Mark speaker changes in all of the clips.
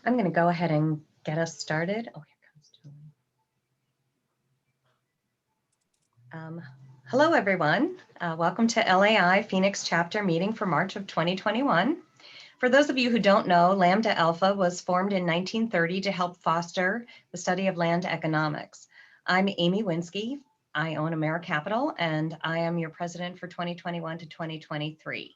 Speaker 1: I'm going to go ahead and get us started. Oh, here comes Julie. Hello, everyone. Welcome to LAI Phoenix chapter meeting for March of 2021. For those of you who don't know, Lambda Alpha was formed in 1930 to help foster the study of land economics. I'm Amy Winsky. I own AmeriCapital, and I am your president for 2021 to 2023.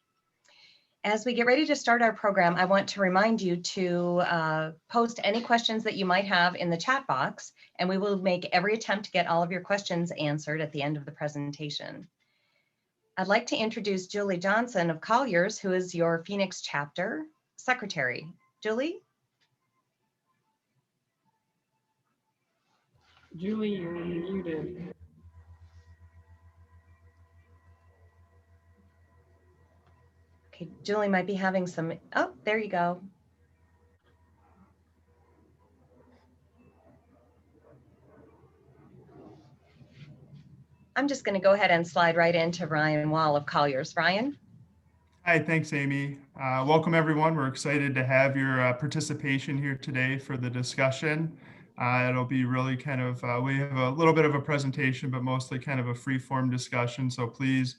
Speaker 1: As we get ready to start our program, I want to remind you to post any questions that you might have in the chat box, and we will make every attempt to get all of your questions answered at the end of the presentation. I'd like to introduce Julie Johnson of Colliers, who is your Phoenix chapter secretary. Julie?
Speaker 2: Julie, you're muted.
Speaker 1: Okay, Julie might be having some, oh, there you go. I'm just going to go ahead and slide right into Ryan Wall of Colliers. Ryan?
Speaker 3: Hi, thanks, Amy. Welcome, everyone. We're excited to have your participation here today for the discussion. It'll be really kind of, we have a little bit of a presentation, but mostly kind of a free-form discussion. So please,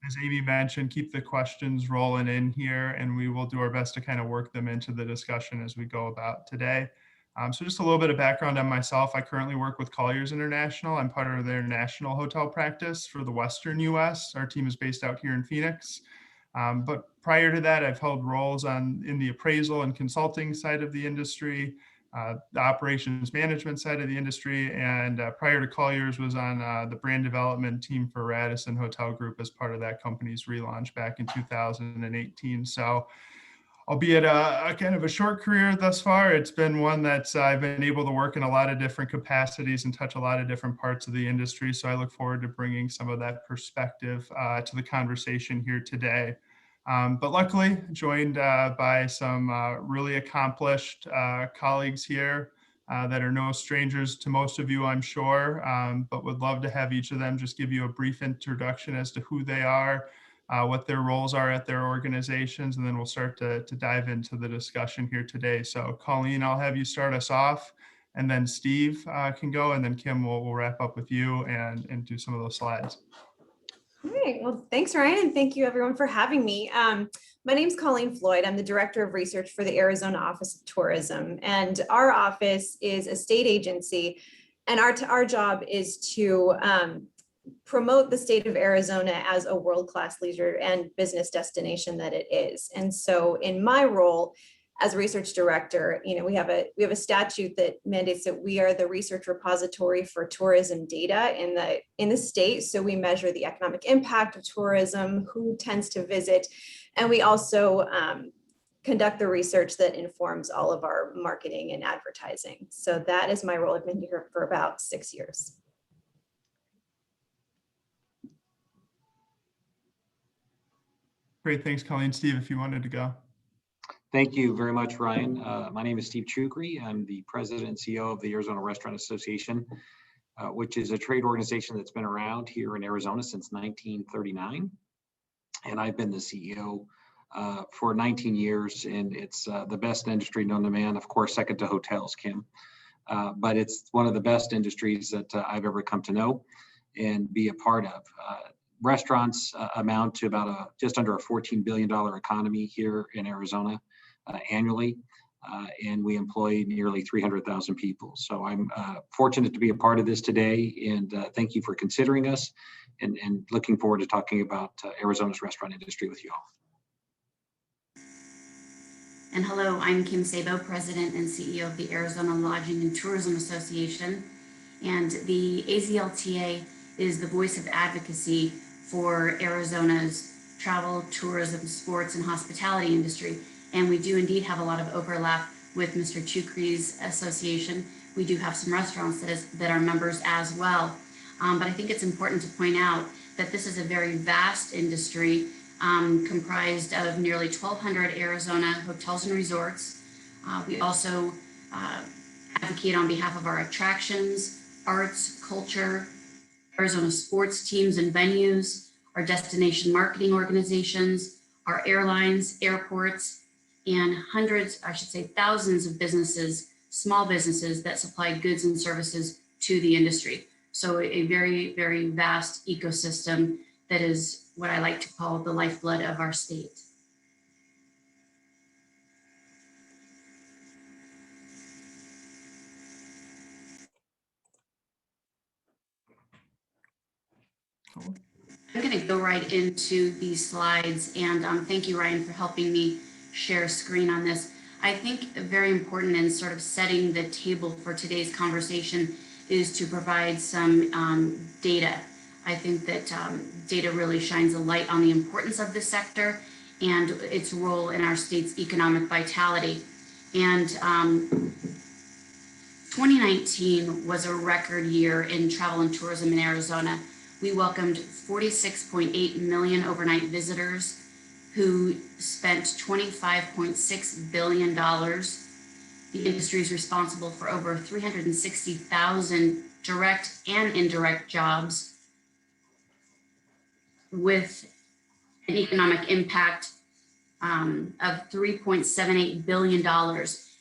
Speaker 3: as Amy mentioned, keep the questions rolling in here, and we will do our best to kind of work them into the discussion as we go about today. So just a little bit of background on myself. I currently work with Colliers International. I'm part of their national hotel practice for the Western US. Our team is based out here in Phoenix. But prior to that, I've held roles in the appraisal and consulting side of the industry, the operations management side of the industry, and prior to Colliers was on the brand development team for Radisson Hotel Group as part of that company's relaunch back in 2018. So albeit a kind of a short career thus far, it's been one that I've been able to work in a lot of different capacities and touch a lot of different parts of the industry. So I look forward to bringing some of that perspective to the conversation here today. But luckily joined by some really accomplished colleagues here that are no strangers to most of you, I'm sure, but would love to have each of them just give you a brief introduction as to who they are, what their roles are at their organizations, and then we'll start to dive into the discussion here today. So Colleen, I'll have you start us off, and then Steve can go, and then Kim will wrap up with you and do some of those slides.
Speaker 4: All right, well, thanks, Ryan, and thank you everyone for having me. My name's Colleen Floyd. I'm the Director of Research for the Arizona Office of Tourism, and our office is a state agency, and our job is to promote the state of Arizona as a world-class leisure and business destination that it is. And so in my role as a research director, we have a statute that mandates that we are the research repository for tourism data in the state. So we measure the economic impact of tourism, who tends to visit, and we also conduct the research that informs all of our marketing and advertising. So that is my role. I've been here for about 6 years.
Speaker 3: Great, thanks, Colleen. Steve, if you wanted to go.
Speaker 5: Thank you very much, Ryan. My name is Steve Chukri. I'm the president and CEO of the Arizona Restaurant Association, which is a trade organization that's been around here in Arizona since 1939. And I've been the CEO for 19 years, and it's the best industry known to man, of course, second to hotels, Kim. But it's one of the best industries that I've ever come to know and be a part of. Restaurants amount to about just under a $14 billion economy here in Arizona annually, and we employ nearly 300,000 people. So I'm fortunate to be a part of this today, and thank you for considering us, and looking forward to talking about Arizona's restaurant industry with you all.
Speaker 6: And hello, I'm Kim Sabo, President and CEO of the Arizona Lodging and Tourism Association, and the AZLTA is the voice of advocacy for Arizona's travel, tourism, sports, and hospitality industry. And we do indeed have a lot of overlap with Mr. Chukri's association. We do have some restaurants that are members as well. But I think it's important to point out that this is a very vast industry comprised of nearly 1,200 Arizona hotels and resorts. We also advocate on behalf of our attractions, arts, culture, Arizona sports teams and venues, our destination marketing organizations, our airlines, airports, and hundreds, I should say thousands of businesses, small businesses that supply goods and services to the industry. So a very, very vast ecosystem that is what I like to call the lifeblood of our state. I'm going to go right into these slides, and thank you, Ryan, for helping me share screen on this. I think very important in sort of setting the table for today's conversation is to provide some data. I think that data really shines a light on the importance of this sector and its role in our state's economic vitality. And 2019 was a record year in travel and tourism in Arizona. We welcomed 46.8 million overnight visitors who spent $25.6 billion. The industry is responsible for over 360,000 direct and indirect jobs with an economic impact of $3.78 billion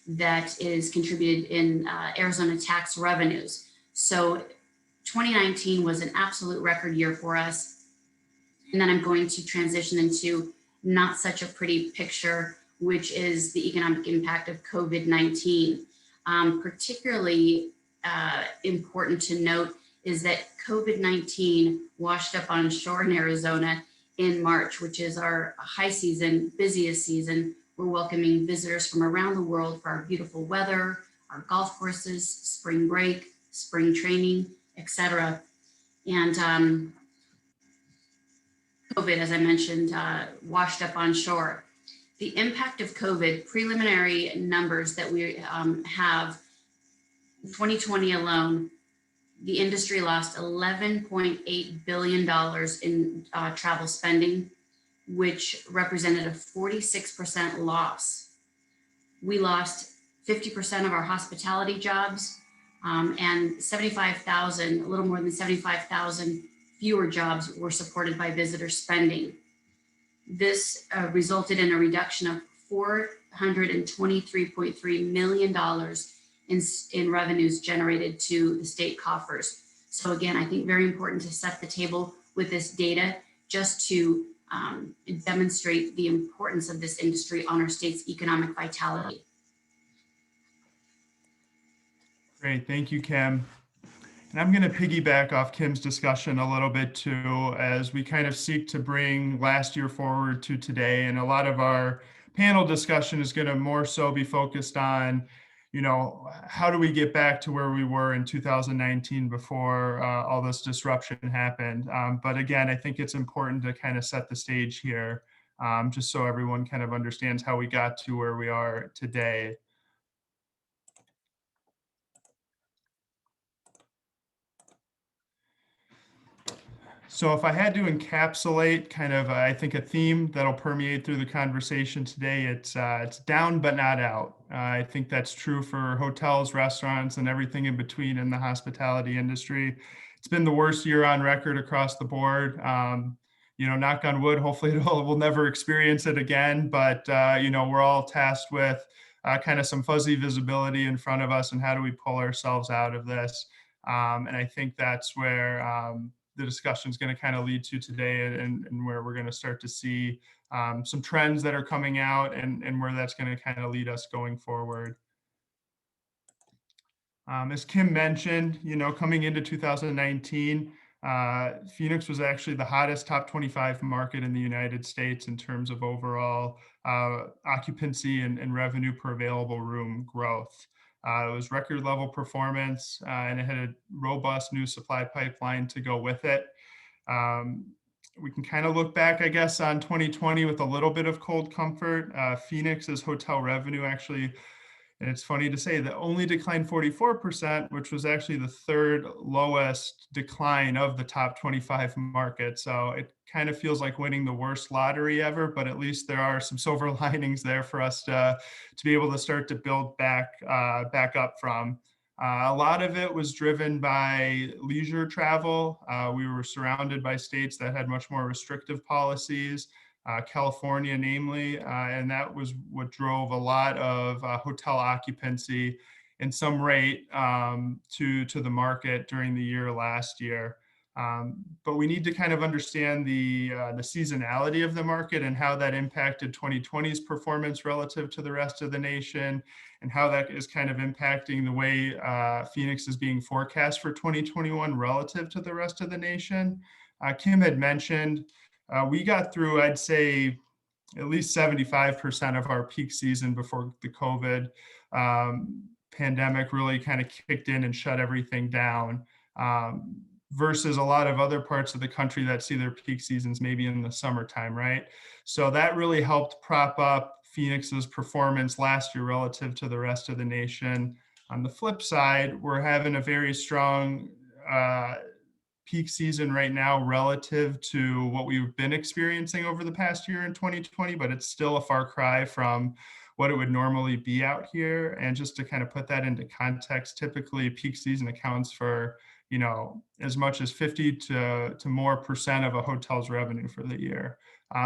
Speaker 6: that is contributed in Arizona tax revenues. So 2019 was an absolute record year for us. And then I'm going to transition into not such a pretty picture, which is the economic impact of COVID-19. Particularly important to note is that COVID-19 washed up on shore in Arizona in March, which is our high season, busiest season. We're welcoming visitors from around the world for our beautiful weather, our golf courses, spring break, spring training, etc. And COVID, as I mentioned, washed up on shore. The impact of COVID, preliminary numbers that we have, in 2020 alone, the industry lost $11.8 billion in travel spending, which represented a 46% loss. We lost 50% of our hospitality jobs and 75,000, a little more than 75,000 fewer jobs were supported by visitor spending. This resulted in a reduction of $423.3 million in revenues generated to the state coffers. So again, I think very important to set the table with this data just to demonstrate the importance of this industry on our state's economic vitality.
Speaker 3: Great, thank you, Kim. And I'm going to piggyback off Kim's discussion a little bit too, as we kind of seek to bring last year forward to today. And a lot of our panel discussion is going to more so be focused on, you know, how do we get back to where we were in 2019 before all this disruption happened. But again, I think it's important to kind of set the stage here, just so everyone kind of understands how we got to where we are today. So if I had to encapsulate kind of, I think, a theme that'll permeate through the conversation today, it's down but not out. I think that's true for hotels, restaurants, and everything in between in the hospitality industry. It's been the worst year on record across the board. You know, knock on wood, hopefully we'll never experience it again. But, you know, we're all tasked with kind of some fuzzy visibility in front of us and how do we pull ourselves out of this. And I think that's where the discussion is going to kind of lead to today, and where we're going to start to see some trends that are coming out and where that's going to kind of lead us going forward. As Kim mentioned, you know, coming into 2019, Phoenix was actually the hottest top 25 market in the United States in terms of overall occupancy and revenue per available room growth. It was record level performance, and it had a robust new supply pipeline to go with it. We can kind of look back, I guess, on 2020 with a little bit of cold comfort. Phoenix's hotel revenue actually, and it's funny to say, that only declined 44%, which was actually the third lowest decline of the top 25 markets. So it kind of feels like winning the worst lottery ever, but at least there are some silver linings there for us to be able to start to build back up from. A lot of it was driven by leisure travel. We were surrounded by states that had much more restrictive policies. California namely, and that was what drove a lot of hotel occupancy in some rate to the market during the year last year. But we need to kind of understand the seasonality of the market and how that impacted 2020's performance relative to the rest of the nation, and how that is kind of impacting the way Phoenix is being forecast for 2021 relative to the rest of the nation. Kim had mentioned we got through, I'd say, at least 75% of our peak season before the COVID pandemic really kind of kicked in and shut everything down. Versus a lot of other parts of the country that see their peak seasons maybe in the summertime, right? So that really helped prop up Phoenix's performance last year relative to the rest of the nation. On the flip side, we're having a very strong peak season right now relative to what we've been experiencing over the past year in 2020, but it's still a far cry from what it would normally be out here. And just to kind of put that into context, typically peak season accounts for as much as 50 to more percent of a hotel's revenue for the year.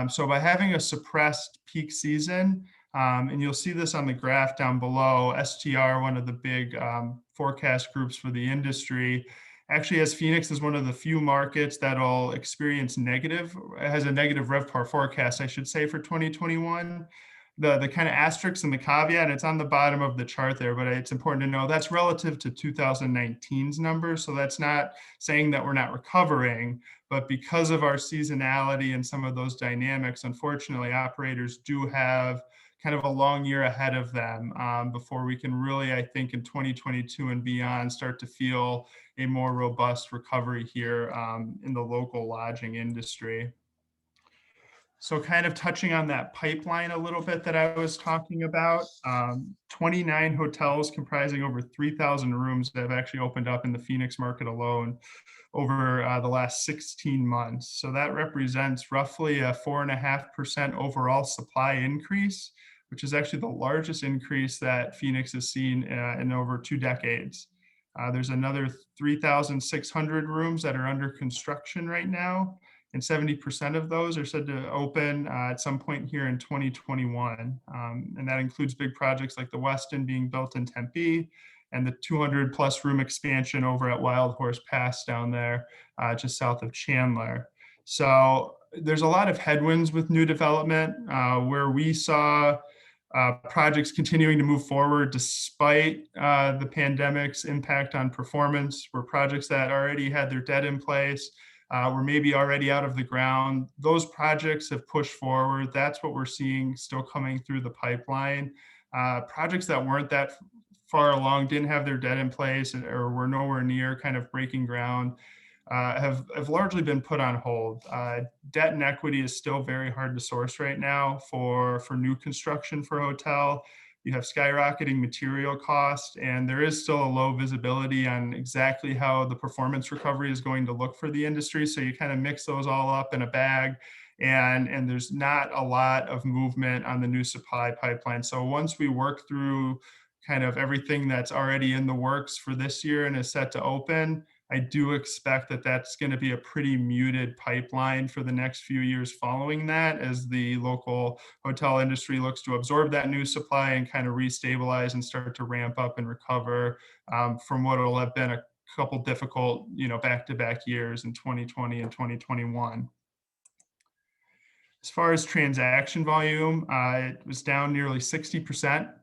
Speaker 3: So by having a suppressed peak season, and you'll see this on the graph down below, STR, one of the big forecast groups for the industry, actually has Phoenix as one of the few markets that'll experience has a negative RevPAR forecast, I should say, for 2021. The kind of asterisks and the caveat, it's on the bottom of the chart there, but it's important to know that's relative to 2019's numbers. So that's not saying that we're not recovering, but because of our seasonality and some of those dynamics, unfortunately, operators do have kind of a long year ahead of them before we can really, I think, in 2022 and beyond, start to feel a more robust recovery here in the local lodging industry. So kind of touching on that pipeline a little bit that I was talking about, 29 hotels comprising over 3,000 rooms that have actually opened up in the Phoenix market alone over the last 16 months. So that represents roughly a 4.5% overall supply increase, which is actually the largest increase that Phoenix has seen in over 2 decades. There's another 3,600 rooms that are under construction right now, and 70% of those are said to open at some point here in 2021. And that includes big projects like the Westin being built in Tempe and the 200 plus room expansion over at Wild Horse Pass down there just south of Chandler. So there's a lot of headwinds with new development where we saw projects continuing to move forward despite the pandemic's impact on performance, were projects that already had their debt in place, were maybe already out of the ground. Those projects have pushed forward. That's what we're seeing still coming through the pipeline. Projects that weren't that far along, didn't have their debt in place, or were nowhere near kind of breaking ground, have largely been put on hold. Debt and equity is still very hard to source right now for new construction for a hotel. You have skyrocketing material costs, and there is still a low visibility on exactly how the performance recovery is going to look for the industry. So you kind of mix those all up in a bag, and there's not a lot of movement on the new supply pipeline. So once we work through kind of everything that's already in the works for this year and is set to open, I do expect that that's going to be a pretty muted pipeline for the next few years following that, as the local hotel industry looks to absorb that new supply and kind of restabilize and start to ramp up and recover from what will have been a couple difficult, back-to-back years in 2020 and 2021. As far as transaction volume, it was down nearly 60%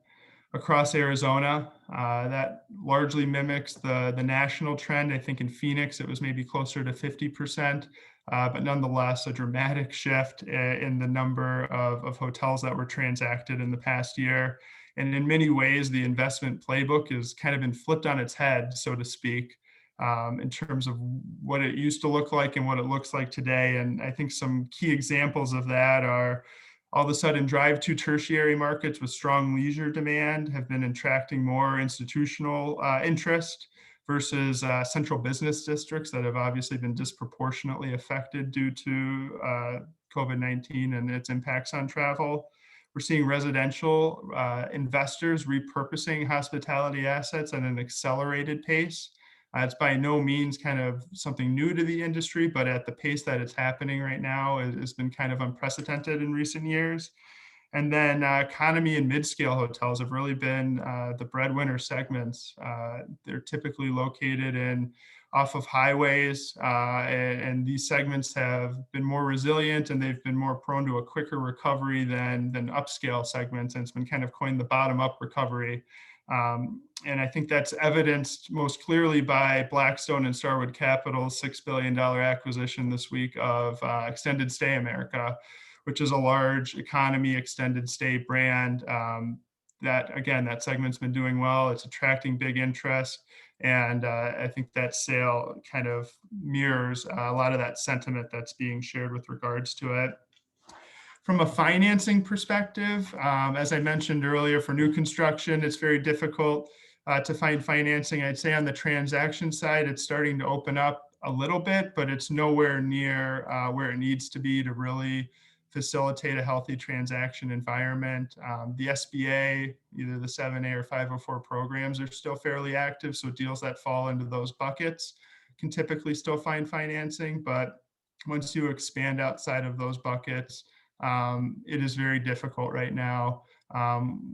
Speaker 3: across Arizona. That largely mimics the national trend. I think in Phoenix, it was maybe closer to 50%, but nonetheless, a dramatic shift in the number of hotels that were transacted in the past year. And in many ways, the investment playbook has kind of been flipped on its head, so to speak, in terms of what it used to look like and what it looks like today. And I think some key examples of that are all of a sudden drive-to tertiary markets with strong leisure demand have been attracting more institutional interest versus central business districts that have obviously been disproportionately affected due to COVID-19 and its impacts on travel. We're seeing residential investors repurposing hospitality assets at an accelerated pace. It's by no means kind of something new to the industry, but at the pace that it's happening right now, it has been kind of unprecedented in recent years. And then economy and mid-scale hotels have really been the breadwinner segments. They're typically located off of highways, and these segments have been more resilient, and they've been more prone to a quicker recovery than upscale segments. And it's been kind of coined the bottom-up recovery. And I think that's evidenced most clearly by Blackstone and Starwood Capital's $6 billion acquisition this week of Extended Stay America, which is a large economy extended stay brand. That segment's been doing well. It's attracting big interest. And I think that sale kind of mirrors a lot of that sentiment that's being shared with regards to it. From a financing perspective, as I mentioned earlier, for new construction, it's very difficult to find financing. I'd say on the transaction side, it's starting to open up a little bit, but it's nowhere near where it needs to be to really facilitate a healthy transaction environment. The SBA, either the 7A or 504 programs, are still fairly active. So deals that fall into those buckets can typically still find financing. But once you expand outside of those buckets, it is very difficult right now,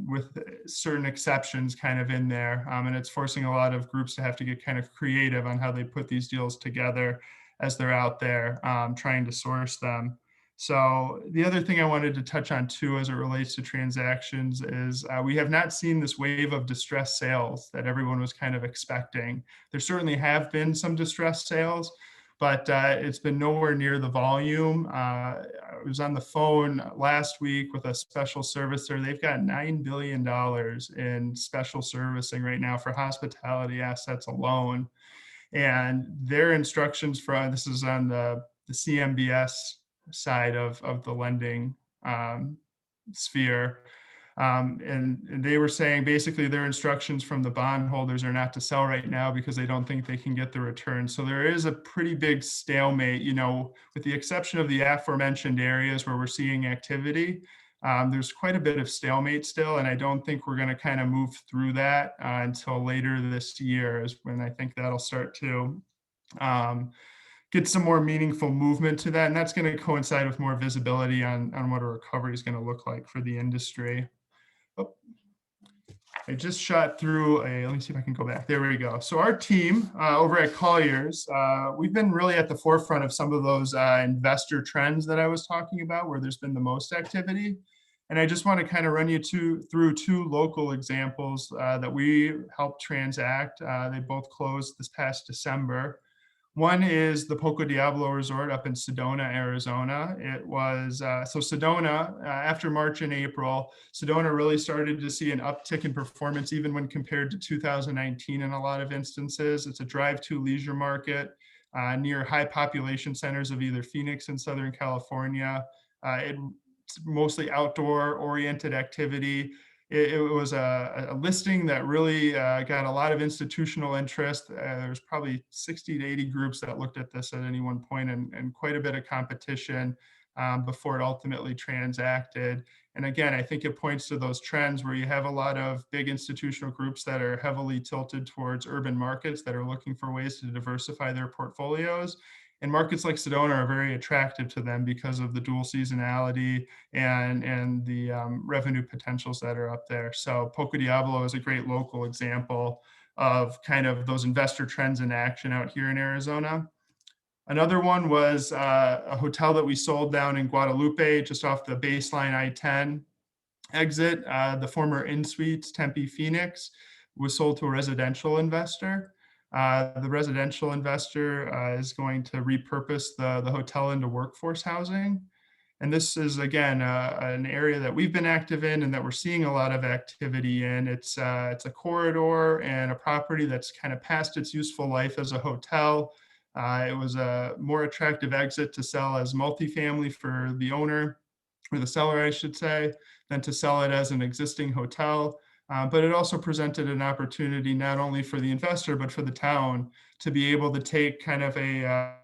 Speaker 3: with certain exceptions kind of in there. And it's forcing a lot of groups to have to get kind of creative on how they put these deals together as they're out there trying to source them. So the other thing I wanted to touch on too, as it relates to transactions, is we have not seen this wave of distressed sales that everyone was kind of expecting. There certainly have been some distressed sales, but it's been nowhere near the volume. I was on the phone last week with a special servicer. They've got $9 billion in special servicing right now for hospitality assets alone. And their instructions this is on the CMBS side of the lending sphere. And they were saying basically their instructions from the bondholders are not to sell right now because they don't think they can get the return. So there is a pretty big stalemate, with the exception of the aforementioned areas where we're seeing activity. There's quite a bit of stalemate still, and I don't think we're going to kind of move through that until later this year is when I think that'll start to get some more meaningful movement to that. And that's going to coincide with more visibility on what a recovery is going to look like for the industry. Oh, I just shot through let me see if I can go back. There we go. So our team over at Colliers, we've been really at the forefront of some of those investor trends that I was talking about, where there's been the most activity. And I just want to kind of run you through two local examples that we helped transact. They both closed this past December. One is the Poco Diablo Resort up in Sedona, Arizona. It was, so Sedona, after March and April, Sedona really started to see an uptick in performance even when compared to 2019 in a lot of instances. It's a drive-to leisure market near high population centers of either Phoenix and Southern California. It's mostly outdoor oriented activity. It was a listing that really got a lot of institutional interest. There's probably 60 to 80 groups that looked at this at any one point, and quite a bit of competition before it ultimately transacted. And again, I think it points to those trends where you have a lot of big institutional groups that are heavily tilted towards urban markets that are looking for ways to diversify their portfolios. And markets like Sedona are very attractive to them because of the dual seasonality and the revenue potentials that are up there. So Poco Diablo is a great local example of kind of those investor trends in action out here in Arizona. Another one was a hotel that we sold down in Guadalupe, just off the baseline I-10 exit. The former Inn Suites Tempe Phoenix was sold to a residential investor. The residential investor is going to repurpose the hotel into workforce housing. And this is, again, an area that we've been active in and that we're seeing a lot of activity in. It's a corridor and a property that's kind of past its useful life as a hotel. It was a more attractive exit to sell as multifamily for the owner, or the seller, I should say, than to sell it as an existing hotel. But it also presented an opportunity not only for the investor, but for the town to be able to take kind of a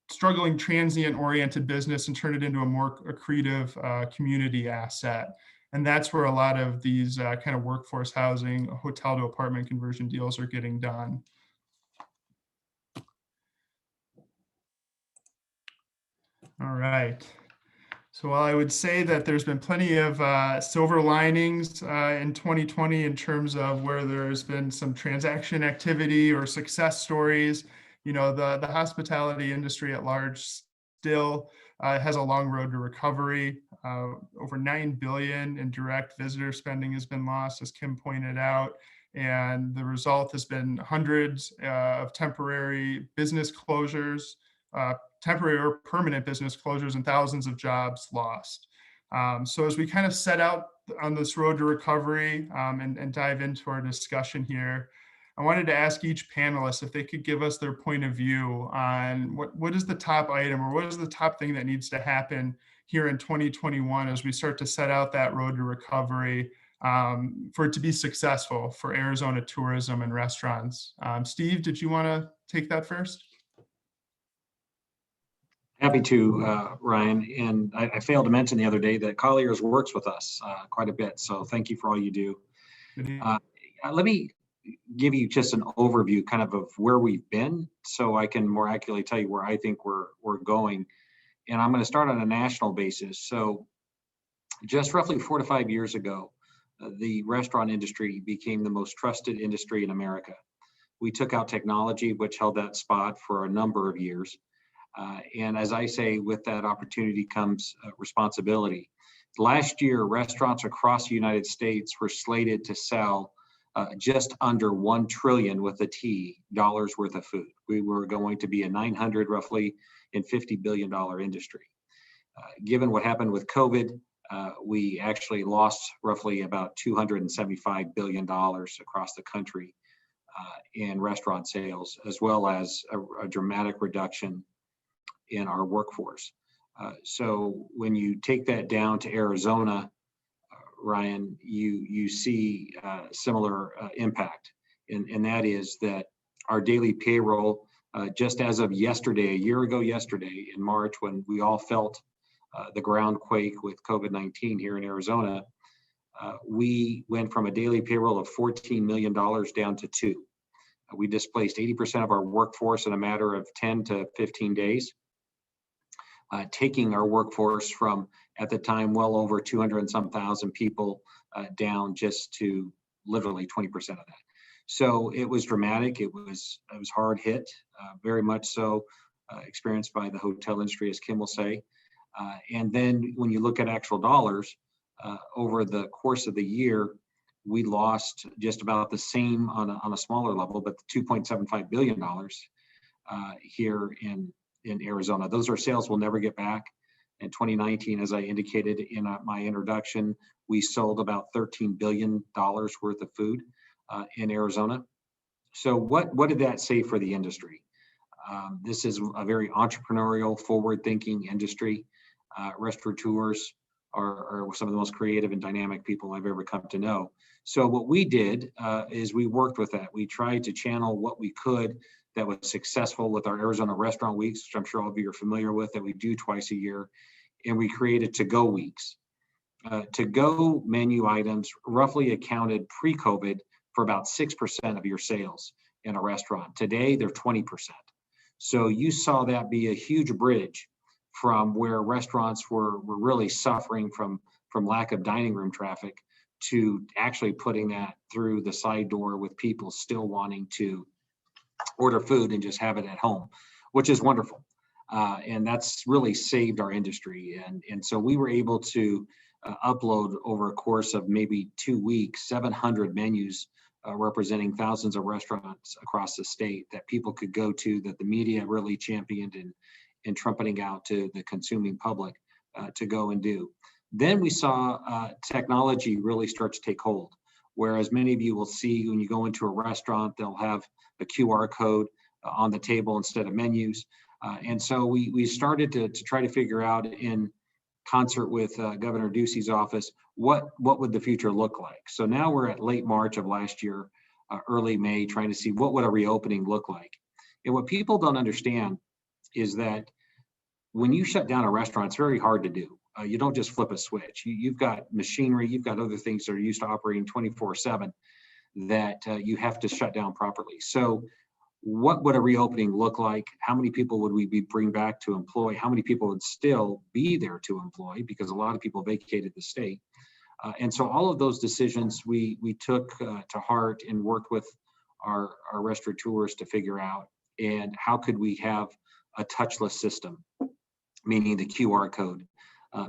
Speaker 3: struggling transient-oriented business and turn it into a more accretive community asset. And that's where a lot of these kind of workforce housing, hotel to apartment conversion deals are getting done. All right. So while I would say that there's been plenty of silver linings in 2020 in terms of where there's been some transaction activity or success stories, the hospitality industry at large still has a long road to recovery. Over 9 billion in direct visitor spending has been lost, as Kim pointed out. And the result has been hundreds of temporary business closures, temporary or permanent business closures, and thousands of jobs lost. So as we kind of set out on this road to recovery and dive into our discussion here, I wanted to ask each panelist if they could give us their point of view on what is the top item or what is the top thing that needs to happen here in 2021 as we start to set out that road to recovery for it to be successful for Arizona tourism and restaurants. Steve, did you want to take that first?
Speaker 5: Happy to, Ryan. And I failed to mention the other day that Colliers works with us quite a bit. So thank you for all you do. Let me give you just an overview kind of where we've been so I can more accurately tell you where I think we're going. And I'm going to start on a national basis. So just roughly 4 to 5 years ago, the restaurant industry became the most trusted industry in America. We took out technology, which held that spot for a number of years. And as I say, with that opportunity comes responsibility. Last year, restaurants across the United States were slated to sell just under 1 trillion with a T dollars worth of food. We were going to be a 900 roughly and $50 billion industry. Given what happened with COVID, we actually lost roughly about $275 billion across the country in restaurant sales, as well as a dramatic reduction in our workforce. So when you take that down to Arizona, Ryan, you see similar impact, and that is that our daily payroll, just as of yesterday, a year ago yesterday in March, when we all felt the ground quake with COVID-19 here in Arizona, we went from a daily payroll of $14 million down to $2 million. We displaced 80% of our workforce in a matter of 10 to 15 days. Taking our workforce from, at the time, well over 200 and some thousand people down just to literally 20% of that. So it was dramatic. It was hard hit, very much so experienced by the hotel industry, as Kim will say. And then when you look at actual dollars, over the course of the year, we lost just about the same on a smaller level, but $2.75 billion here in Arizona. Those are sales we'll never get back. In 2019, as I indicated in my introduction, we sold about $13 billion worth of food in Arizona. So what did that say for the industry? This is a very entrepreneurial, forward-thinking industry. Restaurateurs are some of the most creative and dynamic people I've ever come to know. So what we did is we worked with that. We tried to channel what we could that was successful with our Arizona Restaurant Weeks, which I'm sure all of you are familiar with, that we do twice a year. And we created to-go weeks. To-go menu items roughly accounted pre-COVID for about 6% of your sales in a restaurant. Today, they're 20%. So you saw that be a huge bridge from where restaurants were really suffering from lack of dining room traffic to actually putting that through the side door with people still wanting to order food and just have it at home, which is wonderful. And that's really saved our industry. And so we were able to upload over a course of maybe 2 weeks, 700 menus representing thousands of restaurants across the state that people could go to, that the media really championed and trumpeting out to the consuming public to go and do. Then we saw technology really start to take hold, whereas many of you will see when you go into a restaurant, they'll have a QR code on the table instead of menus. And so we started to try to figure out, in concert with Governor Ducey's office, what would the future look like. So now we're at late March of last year, early May, trying to see what would a reopening look like. And what people don't understand is that when you shut down a restaurant, it's very hard to do. You don't just flip a switch. You've got machinery, you've got other things that are used to operating 24/7 that you have to shut down properly. So what would a reopening look like? How many people would we bring back to employ? How many people would still be there to employ? Because a lot of people vacated the state. And so all of those decisions we took to heart and worked with our restaurateurs to figure out, and how could we have a touchless system, meaning the QR code,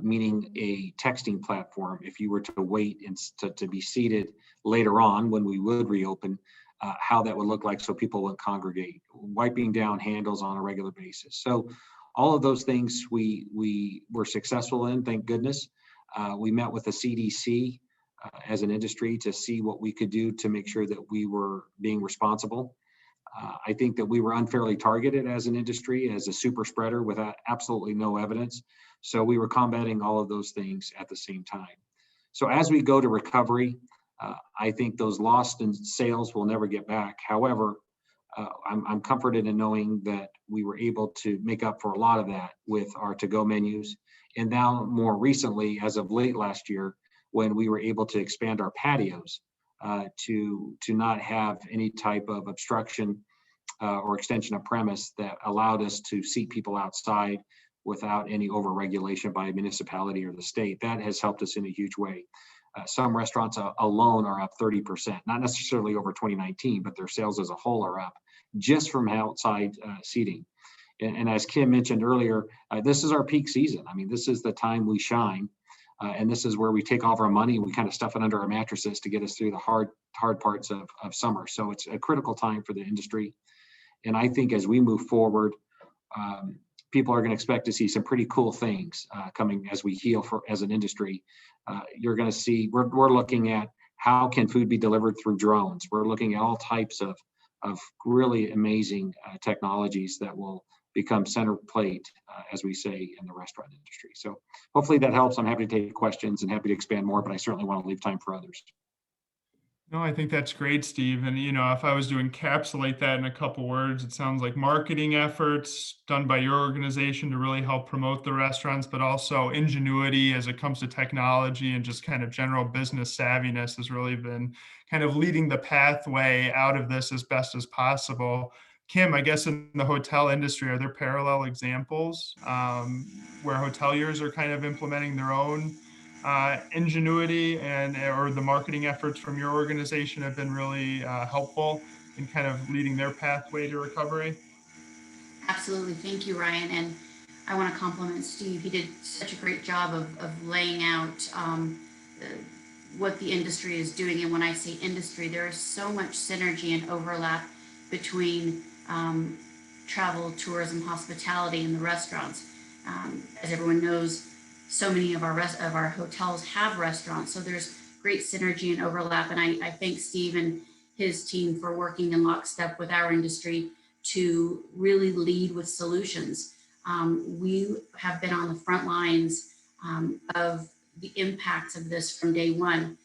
Speaker 5: meaning a texting platform. If you were to wait and to be seated later on when we would reopen, how that would look like so people would congregate, wiping down handles on a regular basis. So all of those things we were successful in, thank goodness. We met with the CDC as an industry to see what we could do to make sure that we were being responsible. I think that we were unfairly targeted as an industry, as a super spreader without absolutely no evidence. So we were combating all of those things at the same time. So as we go to recovery, I think those lost in sales will never get back. However, I'm comforted in knowing that we were able to make up for a lot of that with our to-go menus. And now more recently, as of late last year, when we were able to expand our patios to not have any type of obstruction or extension of premise that allowed us to seat people outside without any over-regulation by a municipality or the state. That has helped us in a huge way. Some restaurants alone are up 30%, not necessarily over 2019, but their sales as a whole are up just from outside seating. And as Kim mentioned earlier, this is our peak season. I mean, this is the time we shine. And this is where we take all of our money and we kind of stuff it under our mattresses to get us through the hard parts of summer. So it's a critical time for the industry. And I think as we move forward, people are going to expect to see some pretty cool things coming as we heal as an industry. You're going to see, we're looking at how can food be delivered through drones. We're looking at all types of really amazing technologies that will become center plate, as we say in the restaurant industry. So hopefully that helps. I'm happy to take questions and happy to expand more, but I certainly want to leave time for others.
Speaker 3: No, I think that's great, Steve. And, if I was to encapsulate that in a couple words, it sounds like marketing efforts done by your organization to really help promote the restaurants, but also ingenuity as it comes to technology and just kind of general business savviness has really been kind of leading the pathway out of this as best as possible. Kim, I guess in the hotel industry, are there parallel examples where hoteliers are kind of implementing their own ingenuity or the marketing efforts from your organization have been really helpful in kind of leading their pathway to recovery?
Speaker 6: Absolutely. Thank you, Ryan. And I want to compliment Steve. He did such a great job of laying out what the industry is doing. And when I say industry, there is so much synergy and overlap between travel, tourism, hospitality, and the restaurants. As everyone knows, so many of our hotels have restaurants, so there's great synergy and overlap. And I thank Steve and his team for working in lockstep with our industry to really lead with solutions. We have been on the front lines of the impacts of this from day one.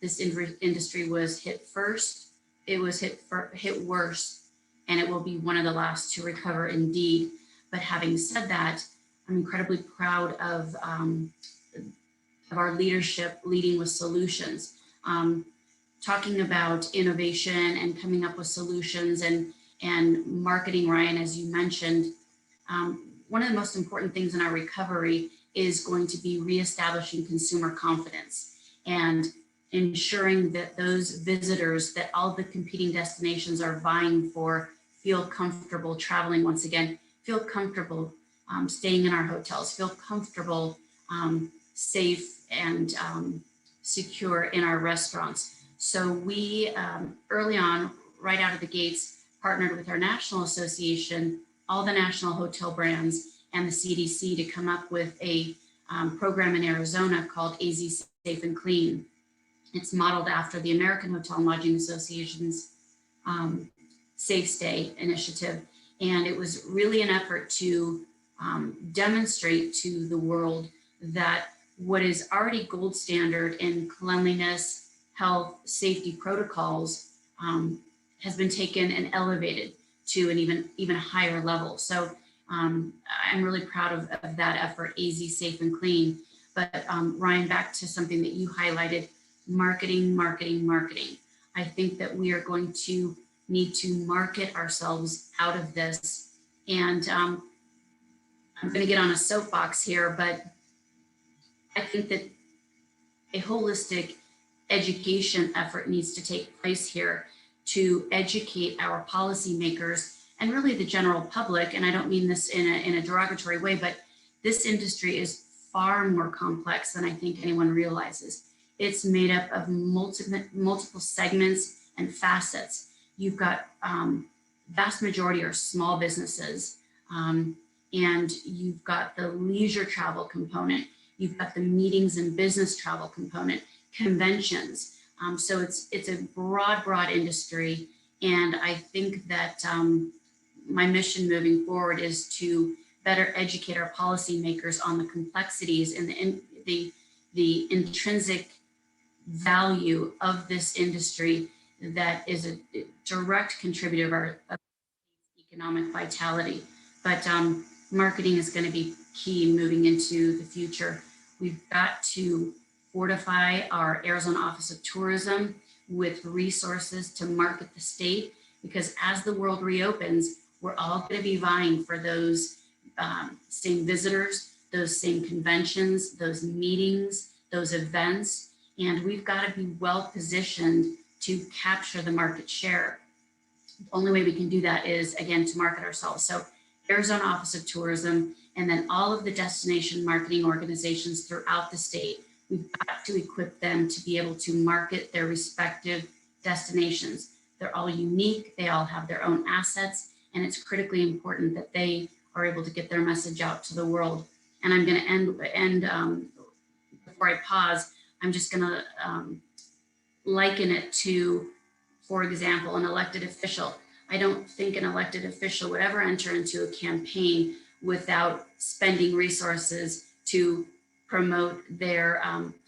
Speaker 6: This industry was hit first, it was hit worse, and it will be one of the last to recover indeed. But having said that, I'm incredibly proud of our leadership leading with solutions, talking about innovation and coming up with solutions and marketing. Ryan, as you mentioned, one of the most important things in our recovery is going to be reestablishing consumer confidence and ensuring that those visitors that all the competing destinations are vying for feel comfortable traveling once again, feel comfortable staying in our hotels, feel comfortable, safe and secure in our restaurants. So we early on, right out of the gates, partnered with our national association, all the national hotel brands and the CDC to come up with a program in Arizona called AZ Safe and Clean. It's modeled after the American Hotel and Lodging Association's Safe Stay initiative. And it was really an effort to demonstrate to the world that what is already gold standard in cleanliness, health, safety protocols has been taken and elevated to an even higher level. So I'm really proud of that effort, AZ Safe and Clean. But Ryan, back to something that you highlighted, marketing. I think that we are going to need to market ourselves out of this. And I'm going to get on a soapbox here, but I think that a holistic education effort needs to take place here to educate our policymakers and really the general public. And I don't mean this in a derogatory way, but this industry is far more complex than I think anyone realizes. It's made up of multiple segments and facets. You've got vast majority are small businesses, and you've got the leisure travel component. You've got the meetings and business travel component, conventions. So it's a broad industry. And I think that my mission moving forward is to better educate our policymakers on the complexities and the intrinsic value of this industry that is a direct contributor of economic vitality. But marketing is going to be key moving into the future. We've got to fortify our Arizona Office of Tourism with resources to market the state, because as the world reopens, we're all going to be vying for those same visitors, those same conventions, those meetings, those events, and we've got to be well positioned to capture the market share. The only way we can do that is, again, to market ourselves. So Arizona Office of Tourism, and then all of the destination marketing organizations throughout the state, we've got to equip them to be able to market their respective destinations. They're all unique, they all have their own assets, and it's critically important that they are able to get their message out to the world. And I'm going to end before I pause, I'm just going to liken it to, for example, an elected official. I don't think an elected official would ever enter into a campaign without spending resources to promote their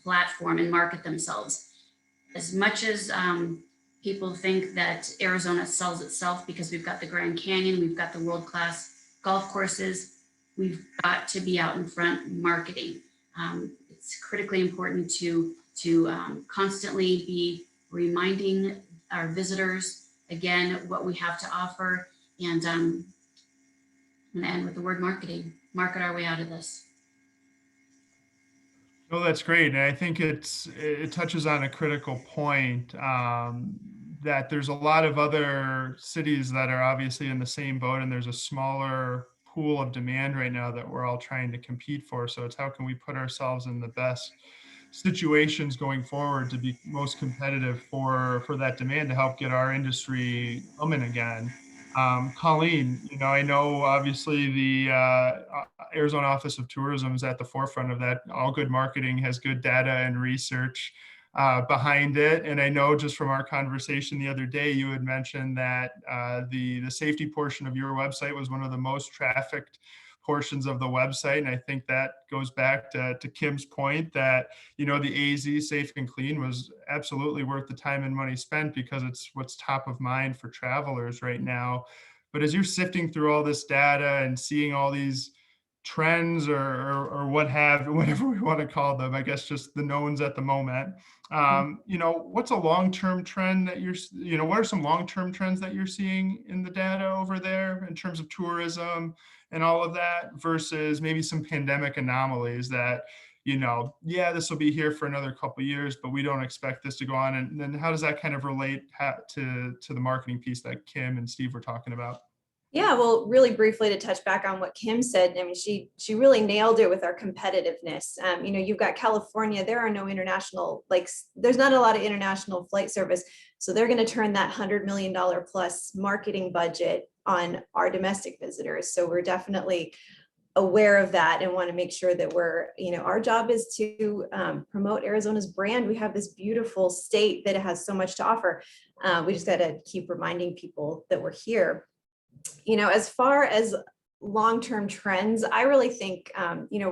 Speaker 6: platform and market themselves. As much as people think that Arizona sells itself because we've got the Grand Canyon, we've got the world-class golf courses, we've got to be out in front marketing. It's critically important to constantly be reminding our visitors, again, what we have to offer. And I'm going to end with the word marketing. Market our way out of this.
Speaker 3: No, that's great. And I think it touches on a critical point, that there's a lot of other cities that are obviously in the same boat, and there's a smaller pool of demand right now that we're all trying to compete for. So it's how can we put ourselves in the best situations going forward to be most competitive for that demand to help get our industry humming again. Colleen, I know obviously the Arizona Office of Tourism is at the forefront of that. All good marketing has good data and research behind it. And I know just from our conversation the other day, you had mentioned that the safety portion of your website was one of the most trafficked portions of the website. And I think that goes back to Kim's point that, the AZ Safe and Clean was absolutely worth the time and money spent because it's what's top of mind for travelers right now. But as you're sifting through all this data and seeing all these trends or whatever we want to call them, I guess just the knowns at the moment, what's a long-term trend that what are some long-term trends that you're seeing in the data over there in terms of tourism and all of that versus maybe some pandemic anomalies that, this will be here for another couple of years, but we don't expect this to go on. And then how does that kind of relate to the marketing piece that Kim and Steve were talking about?
Speaker 4: Yeah, well, really briefly to touch back on what Kim said, I mean, she really nailed it with our competitiveness. You've got California, there are no international, there's not a lot of international flight service. So they're going to turn that $100 million plus marketing budget on our domestic visitors. So we're definitely aware of that and want to make sure that our job is to promote Arizona's brand. We have this beautiful state that has so much to offer. We just got to keep reminding people that we're here. As far as long-term trends, I really think,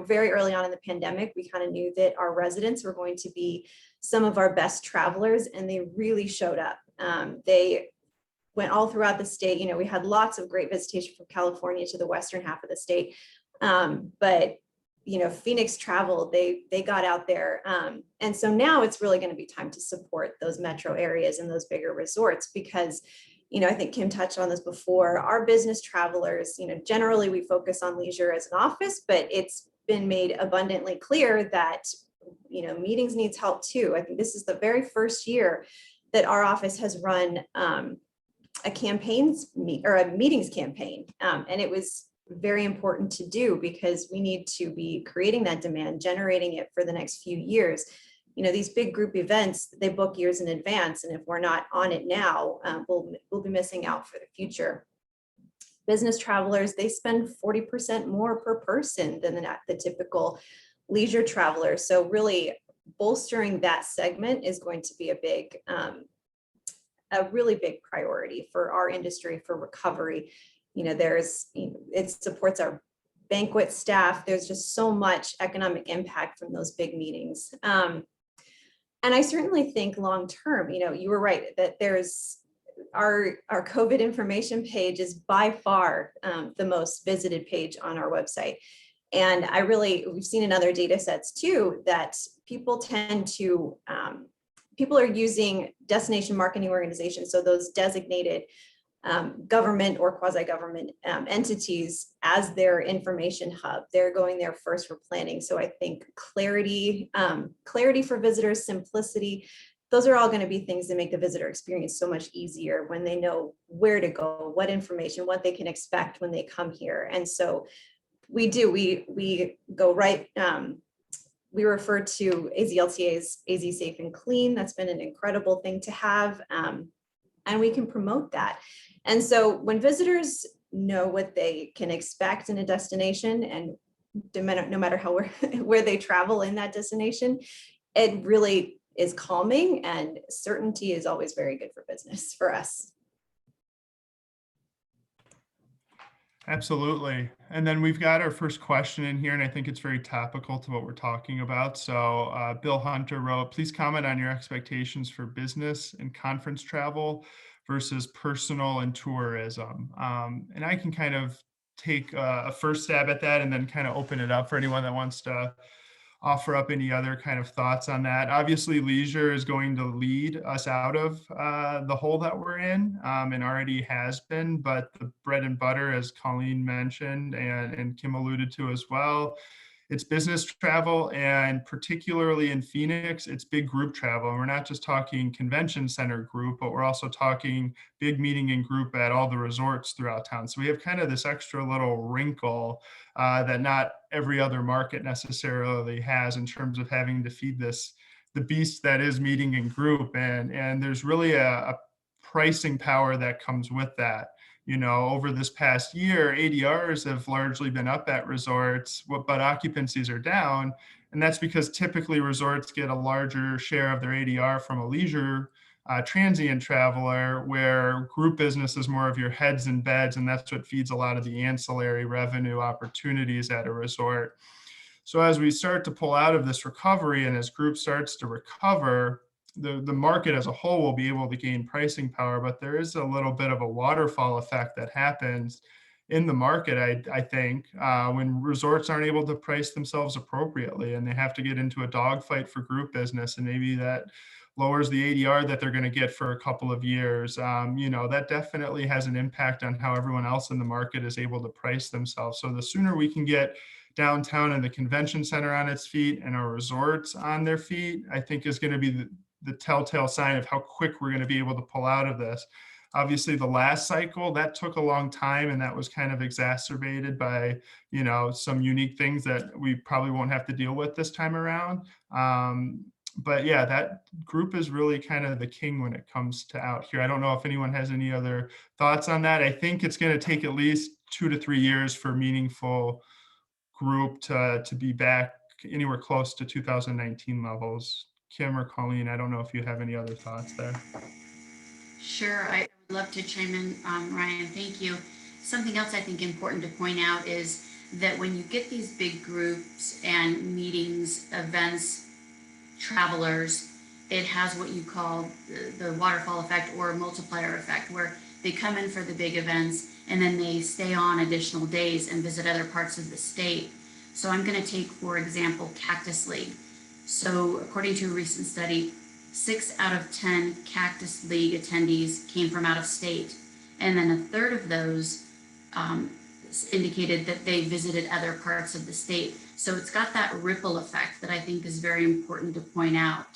Speaker 4: very early on in the pandemic, we kind of knew that our residents were going to be some of our best travelers, and they really showed up. They went all throughout the state. We had lots of great visitation from California to the western half of the state. But Phoenix traveled, they got out there. And so now it's really going to be time to support those metro areas and those bigger resorts because I think Kim touched on this before, our business travelers, generally we focus on leisure as an office, but it's been made abundantly clear that, meetings needs help too. I think this is the very first year that our office has run a meetings campaign. And it was very important to do because we need to be creating that demand, generating it for the next few years. These big group events, they book years in advance. And if we're not on it now, we'll be missing out for the future. Business travelers, they spend 40% more per person than the typical leisure traveler. So really bolstering that segment is going to be a really big priority for our industry for recovery. It supports our banquet staff. There's just so much economic impact from those big meetings. And I certainly think long-term, you were right that there's our COVID information page is by far the most visited page on our website. And we've seen in other data sets too, that people are using destination marketing organizations. So those designated government or quasi-government entities as their information hub. They're going there first for planning. So I think clarity for visitors, simplicity, those are all going to be things that make the visitor experience so much easier when they know where to go, what information, what they can expect when they come here. And so we go right. We refer to AZLTA as AZ Safe and Clean. That's been an incredible thing to have. And we can promote that. And so when visitors know what they can expect in a destination, and no matter where they travel in that destination, it really is calming, and certainty is always very good for business for us.
Speaker 3: Absolutely. And then we've got our first question in here, and I think it's very topical to what we're talking about. So Bill Hunter wrote, please comment on your expectations for business and conference travel versus personal and tourism. And I can kind of take a first stab at that and then kind of open it up for anyone that wants to offer up any other kind of thoughts on that. Obviously, leisure is going to lead us out of the hole that we're in, and already has been, but the bread and butter, as Colleen mentioned, and Kim alluded to as well, it's business travel, and particularly in Phoenix, it's big group travel. And we're not just talking convention center group, but we're also talking big meeting and group at all the resorts throughout town. So we have kind of this extra little wrinkle that not every other market necessarily has in terms of having to feed the beast that is meeting and group. And there's really a pricing power that comes with that. Over this past year, ADRs have largely been up at resorts, but occupancies are down. And that's because typically resorts get a larger share of their ADR from a leisure transient traveler, where group business is more of your heads and beds. And that's what feeds a lot of the ancillary revenue opportunities at a resort. So as we start to pull out of this recovery, and as group starts to recover, the market as a whole will be able to gain pricing power, but there is a little bit of a waterfall effect that happens in the market, I think, when resorts aren't able to price themselves appropriately, and they have to get into a dogfight for group business, and maybe that lowers the ADR that they're going to get for a couple of years. That definitely has an impact on how everyone else in the market is able to price themselves. So the sooner we can get downtown and the convention center on its feet and our resorts on their feet, I think is going to be the telltale sign of how quick we're going to be able to pull out of this. Obviously, the last cycle, that took a long time, and that was kind of exacerbated by, some unique things that we probably won't have to deal with this time around. But yeah, that group is really kind of the king when it comes to out here. I don't know if anyone has any other thoughts on that. I think it's going to take at least 2 to 3 years for meaningful group to be back anywhere close to 2019 levels. Kim or Colleen, I don't know if you have any other thoughts there.
Speaker 6: Sure, I would love to chime in, Ryan, thank you. Something else I think important to point out is that when you get these big groups and meetings, events, travelers, it has what you call the waterfall effect or multiplier effect, where they come in for the big events and then they stay on additional days and visit other parts of the state. So I'm going to take, for example, Cactus League. So according to a recent study, 6 out of 10 Cactus League attendees came from out of state. And then a third of those indicated that they visited other parts of the state. So it's got that ripple effect that I think is very important to point out.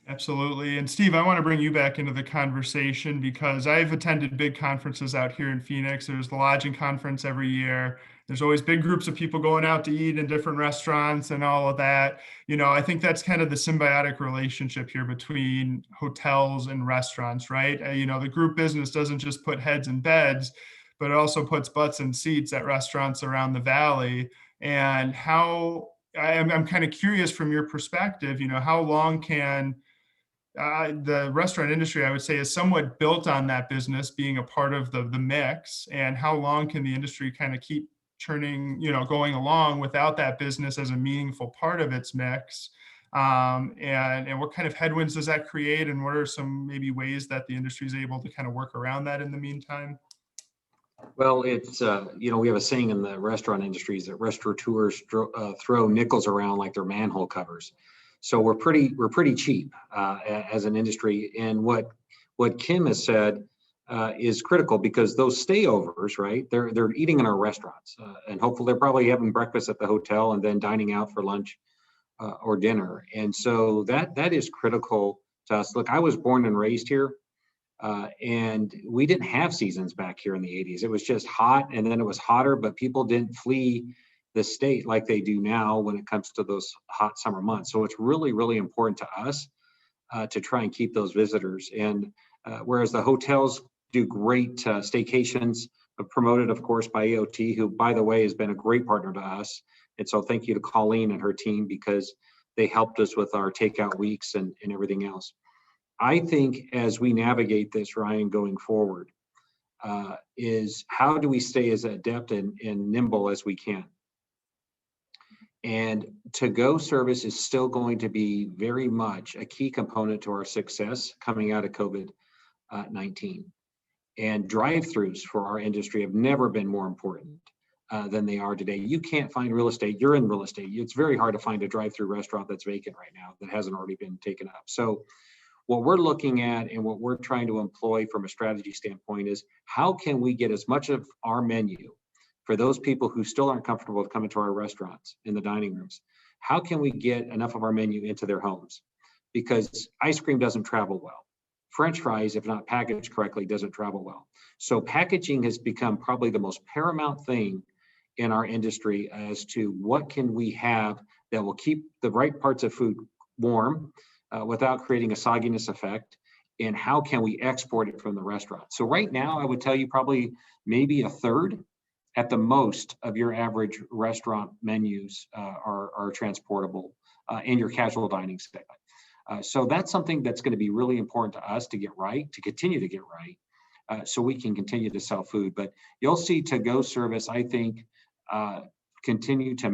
Speaker 3: Absolutely. And Steve, I want to bring you back into the conversation because I've attended big conferences out here in Phoenix. There's the lodging conference every year. There's always big groups of people going out to eat in different restaurants and all of that. I think that's kind of the symbiotic relationship here between hotels and restaurants, right? The group business doesn't just put heads in beds, but it also puts butts in seats at restaurants around the valley. And I'm kind of curious from your perspective, how long can the restaurant industry, I would say, is somewhat built on that business being a part of the mix. And how long can the industry kind of keep churning, going along without that business as a meaningful part of its mix? And what kind of headwinds does that create? And what are some maybe ways that the industry is able to kind of work around that in the meantime?
Speaker 5: Well, it's, we have a saying in the restaurant industries that restaurateurs throw nickels around like they're manhole covers. So we're pretty cheap as an industry. And what Kim has said is critical, because those stayovers, right? They're eating in our restaurants, and hopefully they're probably having breakfast at the hotel and then dining out for lunch or dinner. And so that is critical to us. Look, I was born and raised here, and we didn't have seasons back here in the 80s. It was just hot, and then it was hotter, but people didn't flee the state like they do now when it comes to those hot summer months. So it's really, really important to us to try and keep those visitors. And whereas the hotels do great staycations, promoted, of course, by AOT, who, by the way, has been a great partner to us. And so thank you to Colleen and her team, because they helped us with our takeout weeks and everything else. I think as we navigate this, Ryan, going forward, is how do we stay as adept and nimble as we can? And to-go service is still going to be very much a key component to our success coming out of COVID-19. And drive-throughs for our industry have never been more important than they are today. You can't find real estate. You're in real estate. It's very hard to find a drive-through restaurant that's vacant right now that hasn't already been taken up. So what we're looking at and what we're trying to employ from a strategy standpoint is how can we get as much of our menu for those people who still aren't comfortable with coming to our restaurants in the dining rooms? How can we get enough of our menu into their homes? Because ice cream doesn't travel well. French fries, if not packaged correctly, doesn't travel well. So packaging has become probably the most paramount thing in our industry as to what can we have that will keep the right parts of food warm without creating a sogginess effect, and how can we export it from the restaurant? So right now, I would tell you probably maybe a third at the most of your average restaurant menus are transportable in your casual dining segment. So that's something that's going to be really important to us to get right, to continue to get right, so we can continue to sell food. But you'll see to-go service, I think, continue to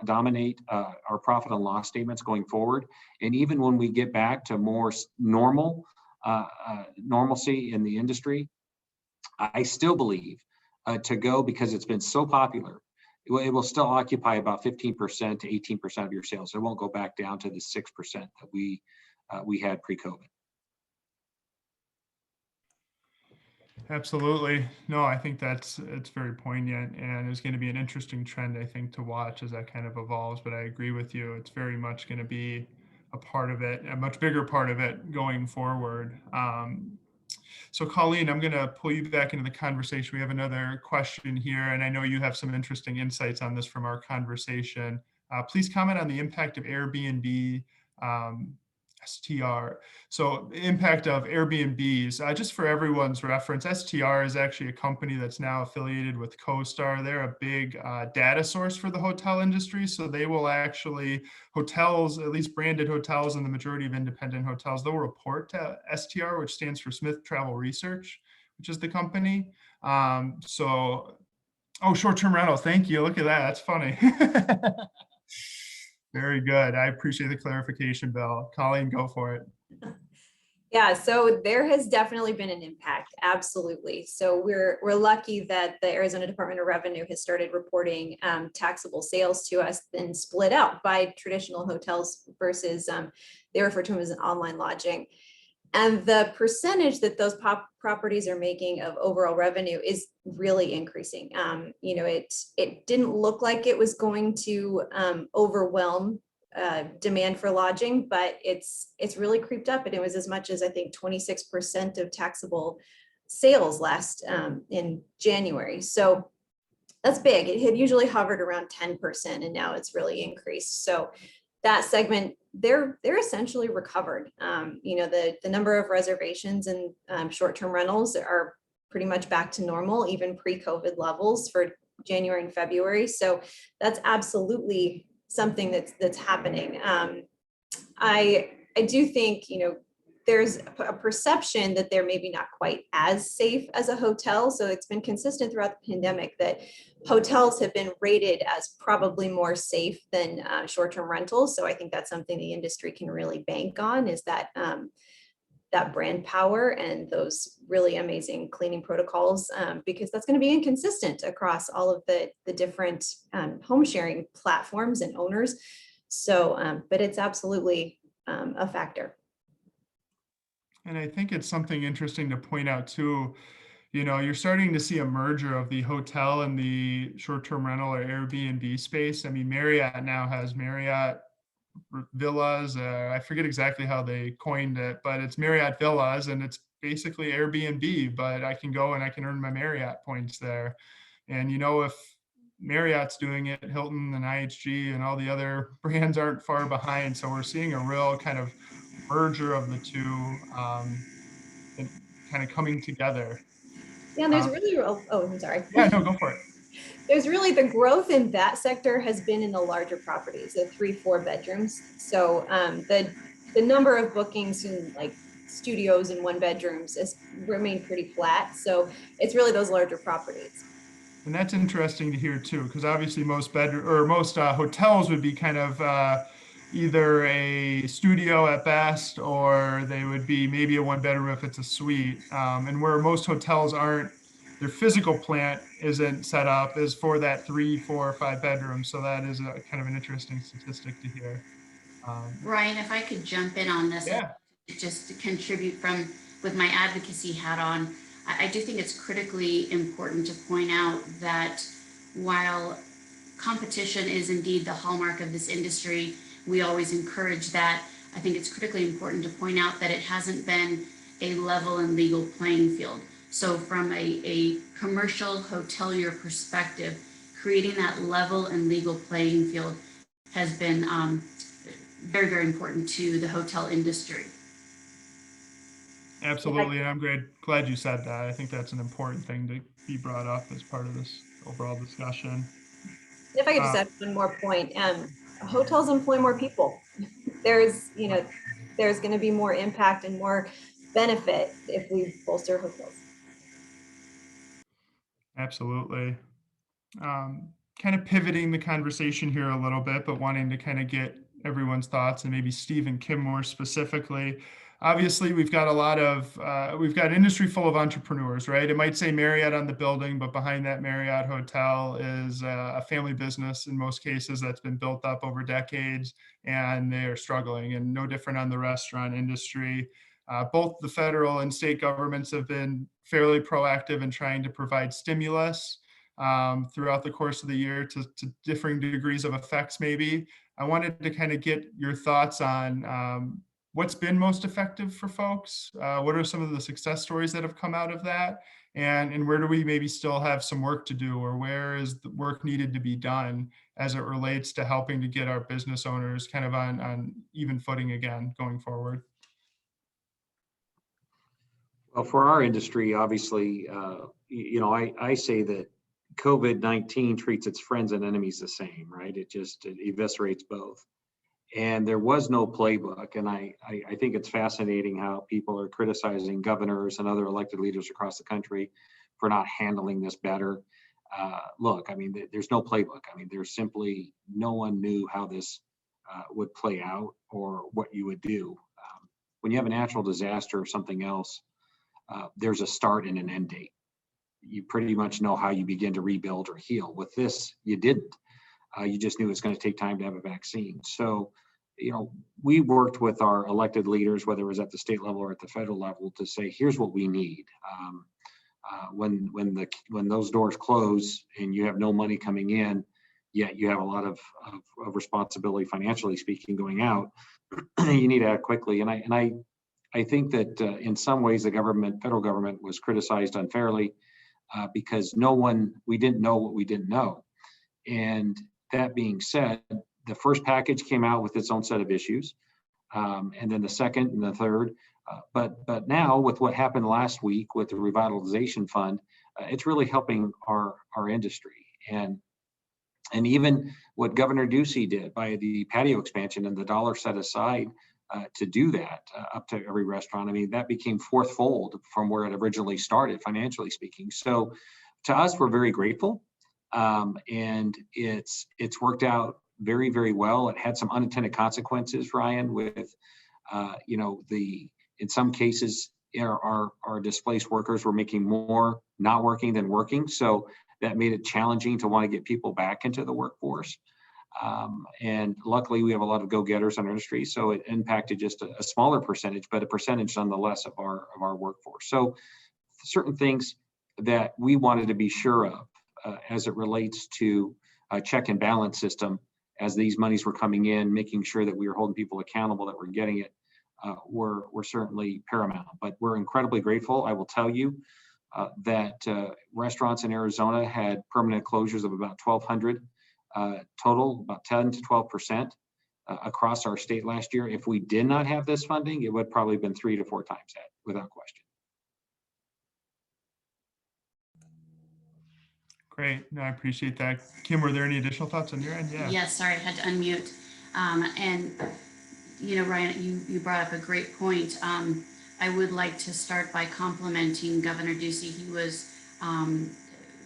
Speaker 5: dominate our profit and loss statements going forward. And even when we get back to more normalcy in the industry, I still believe to-go, because it's been so popular, it will still occupy about 15% to 18% of your sales. It won't go back down to the 6% that we had pre-COVID.
Speaker 3: Absolutely. No, I think it's very poignant, and it's going to be an interesting trend, I think, to watch as that kind of evolves. But I agree with you. It's very much going to be a part of it, a much bigger part of it going forward. So Colleen, I'm going to pull you back into the conversation. We have another question here, and I know you have some interesting insights on this from our conversation. Please comment on the impact of Airbnb STR. So the impact of Airbnbs, just for everyone's reference, STR is actually a company that's now affiliated with CoStar. They're a big data source for the hotel industry. So they will actually, hotels, at least branded hotels and the majority of independent hotels, they'll report to STR, which stands for Smith Travel Research, which is the company. Oh, short-term rental. Thank you. Look at that. That's funny. Very good. I appreciate the clarification, Bill. Colleen, go for it.
Speaker 4: Yeah, so there has definitely been an impact, absolutely. So we're lucky that the Arizona Department of Revenue has started reporting taxable sales to us and split out by traditional hotels versus they refer to them as an online lodging. And the percentage that those properties are making of overall revenue is really increasing. It didn't look like it was going to overwhelm demand for lodging, but it's really creeped up, and it was as much as I think 26% of taxable sales last in January. So that's big. It had usually hovered around 10%, and now it's really increased. So that segment, they're essentially recovered. The number of reservations and short-term rentals are pretty much back to normal, even pre-COVID levels for January and February. So that's absolutely something that's happening. I do think, there's a perception that they're maybe not quite as safe as a hotel. So it's been consistent throughout the pandemic that hotels have been rated as probably more safe than short-term rentals. So I think that's something the industry can really bank on, is that that brand power and those really amazing cleaning protocols, because that's going to be inconsistent across all of the different home sharing platforms and owners. So, but it's absolutely a factor.
Speaker 3: And I think it's something interesting to point out too. You're starting to see a merger of the hotel and the short-term rental or Airbnb space. I mean, Marriott now has Marriott Villas. I forget exactly how they coined it, but it's Marriott Villas, and it's basically Airbnb, but I can go and I can earn my Marriott points there. And if Marriott's doing it, Hilton and IHG and all the other brands aren't far behind. So we're seeing a real kind of merger of the two, and kind of coming together.
Speaker 4: Yeah, and there's really, I'm sorry.
Speaker 3: Yeah, no, go for it.
Speaker 4: There's really, the growth in that sector has been in the larger properties, the 3-4 bedrooms. So the number of bookings in like studios and 1 bedrooms has remained pretty flat. So it's really those larger properties.
Speaker 3: And that's interesting to hear too, because obviously most hotels would be kind of either a studio at best, or they would be maybe a 1 bedroom if it's a suite. And where most hotels aren't, their physical plant isn't set up is for that 3, 4, or 5 bedrooms. So that is a kind of an interesting statistic to hear.
Speaker 6: Ryan, if I could jump in on this,
Speaker 3: Yeah.
Speaker 6: just to contribute with my advocacy hat on, I do think it's critically important to point out that while competition is indeed the hallmark of this industry, we always encourage that. I think it's critically important to point out that it hasn't been a level and legal playing field. So from a commercial hotelier perspective, creating that level and legal playing field has been very, very important to the hotel industry.
Speaker 3: Absolutely. And I'm glad you said that. I think that's an important thing to be brought up as part of this overall discussion.
Speaker 4: If I could just add one more point, hotels employ more people. There's going to be more impact and more benefit if we bolster hotels.
Speaker 3: Absolutely. Kind of pivoting the conversation here a little bit, but wanting to kind of get everyone's thoughts, and maybe Steve and Kim more specifically. Obviously, we've got industry full of entrepreneurs, right? It might say Marriott on the building, but behind that Marriott hotel is a family business in most cases that's been built up over decades, and they are struggling, and no different on the restaurant industry. Both the federal and state governments have been fairly proactive in trying to provide stimulus throughout the course of the year to differing degrees of effects maybe. I wanted to kind of get your thoughts on what's been most effective for folks. What are some of the success stories that have come out of that? And where do we maybe still have some work to do, or where is the work needed to be done as it relates to helping to get our business owners kind of on even footing again going forward?
Speaker 5: Well, for our industry, obviously, I say that COVID-19 treats its friends and enemies the same, right? It eviscerates both. And there was no playbook. And I think it's fascinating how people are criticizing governors and other elected leaders across the country for not handling this better. Look, I mean, there's no playbook. I mean, there's simply no one knew how this would play out or what you would do. when you have a natural disaster or something else, there's a start and an end date. You pretty much know how you begin to rebuild or heal. With this, you didn't. You just knew it's going to take time to have a vaccine. So, we worked with our elected leaders, whether it was at the state level or at the federal level, to say, here's what we need. When those doors close and you have no money coming in, yet you have a lot of responsibility financially speaking going out, you need to act quickly. And I think that in some ways the federal government was criticized unfairly because we didn't know what we didn't know. And that being said, the first package came out with its own set of issues, and then the second and the third. But now with what happened last week with the revitalization fund, it's really helping our industry. And even what Governor Ducey did by the patio expansion and the dollar set aside to do that up to every restaurant, I mean, that became fourfold from where it originally started, financially speaking. So to us, we're very grateful. And it's worked out very, very well. It had some unintended consequences, Ryan, with, in some cases, our displaced workers were making more not working than working. So that made it challenging to want to get people back into the workforce. And luckily, we have a lot of go-getters in our industry, so it impacted just a smaller percentage, but a percentage nonetheless of our workforce. So certain things that we wanted to be sure of as it relates to a check and balance system, as these monies were coming in, making sure that we were holding people accountable, that we're getting it, were certainly paramount. But we're incredibly grateful. I will tell you that restaurants in Arizona had permanent closures of about 1,200 total, about 10 to 12% across our state last year. If we did not have this funding, it would probably have been 3 to 4 times that, without question.
Speaker 3: Great. No, I appreciate that. Kim, were there any additional thoughts on your end? Yeah.
Speaker 6: Yes, sorry, I had to unmute. And Ryan, you brought up a great point. I would like to start by complimenting Governor Ducey. He was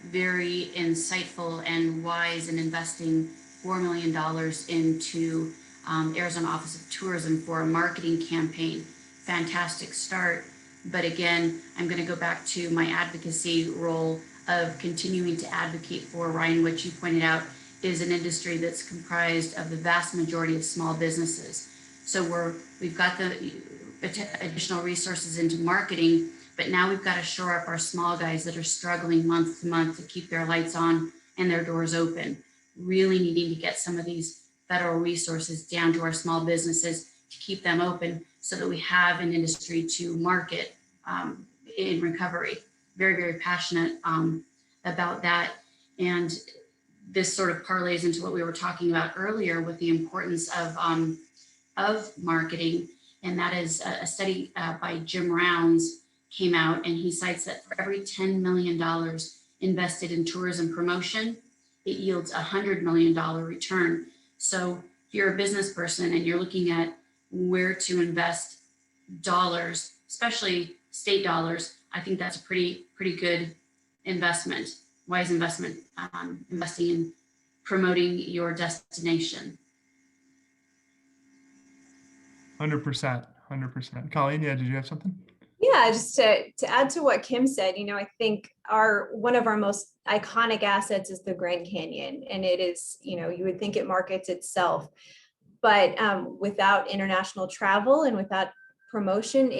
Speaker 6: very insightful and wise in investing $4 million into Arizona Office of Tourism for a marketing campaign. Fantastic start. But again, I'm going to go back to my advocacy role of continuing to advocate for, Ryan, which you pointed out is an industry that's comprised of the vast majority of small businesses. So we've got the additional resources into marketing, but now we've got to shore up our small guys that are struggling month to month to keep their lights on and their doors open. Really needing to get some of these federal resources down to our small businesses to keep them open so that we have an industry to market in recovery. Very, very passionate about that. And this sort of parlays into what we were talking about earlier with the importance of marketing. And that is a study by Jim Rounds came out, and he cites that for every $10 million invested in tourism promotion, it yields a $100 million return. So if you're a business person and you're looking at where to invest dollars, especially state dollars, I think that's a pretty good investment, wise investment, investing in promoting your destination.
Speaker 3: 100%. Colleen, yeah, did you have something?
Speaker 4: Yeah, just to add to what Kim said, I think one of our most iconic assets is the Grand Canyon, and it is, you would think it markets itself, but without international travel and without promotion,